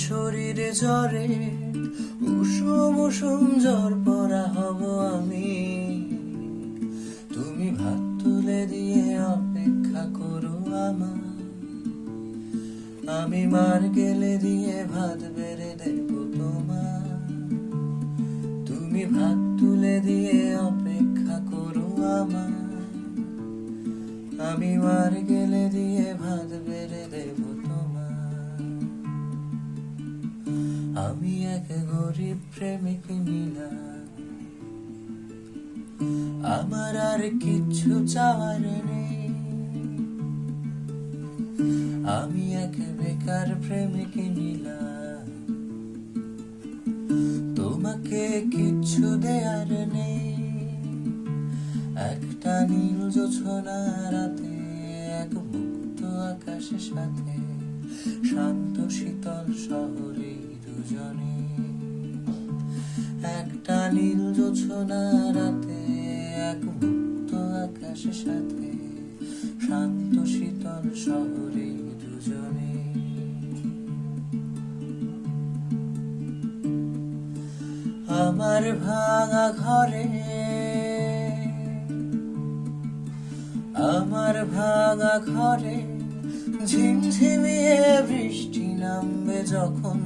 শরীরে জ্বরে উষুম উষুম জ্বর পরা হব আমি। তুমি ভাত তুলে দিয়ে অপেক্ষা করো আমার, আমি মার গেলে দিয়ে ভাত বেড়ে দেব তোমার। তুমি ভাত তুলে দিয়ে অপেক্ষা করো আমার, আমি মার গেলে দিয়ে ভাত বেড়ে দেব তোমার। আমি এক গরিব প্রেমিক নীলা, আমার আর কিচ্ছু চাওয়ার নেই। আমি এক বেকার প্রেমিক নীলা, তোমাকে কিচ্ছু দেয়ার নেই। একটা নীল জোছনা রাতে, এক মুক্ত আকাশের সাথে, শান্ত শীতল শহরে দুজনে। একটা নীল জোছনা রাতে, এক মুক্ত আকাশের সাথে, শান্ত শীতল শহরে দুজনে। আমার ভাঙা ঘরে, আমার ভাঙা ঘরে ঝিমঝিমিয়ে বৃষ্টি নামবে যখন,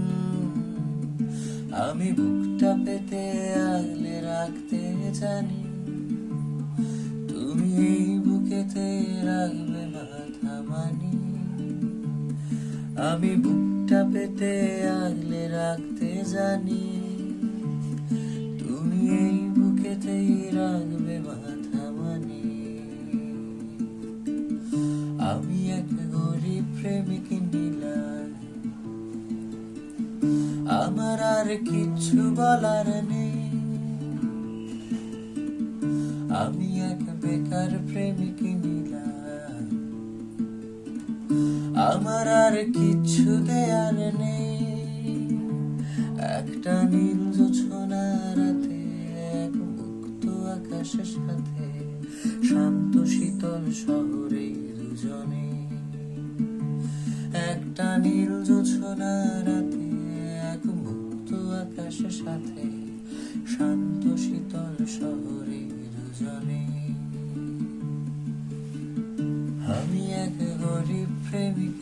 আমি বুকটা পেতে আগলে রাখতে জানি। তুমি এই বুকেতে রাখবে মাথা মানি, আমি বুকটা পেতে আগলে রাখতে জানি। তুমি এই বুকেতেই রাখবে মাথা মানি। আমি এক গরিব প্রেমিক নীলা, আমার আর কিচ্ছু বলার নেই। আমি এক বেকার প্রেমিক নীলা, আমার আর কিচ্ছু দেয়ার নেই। একটা নীল জোছনা রাতে, এক মুক্ত আকাশের সাথে, শান্ত শীতল শহরে দুজনে। একটা নীল জোছনা রাতে, এক মুক্ত আকাশের সাথে, শান্ত শীতল শহরে দুজনে। আমি এক গরিব প্রেমিক।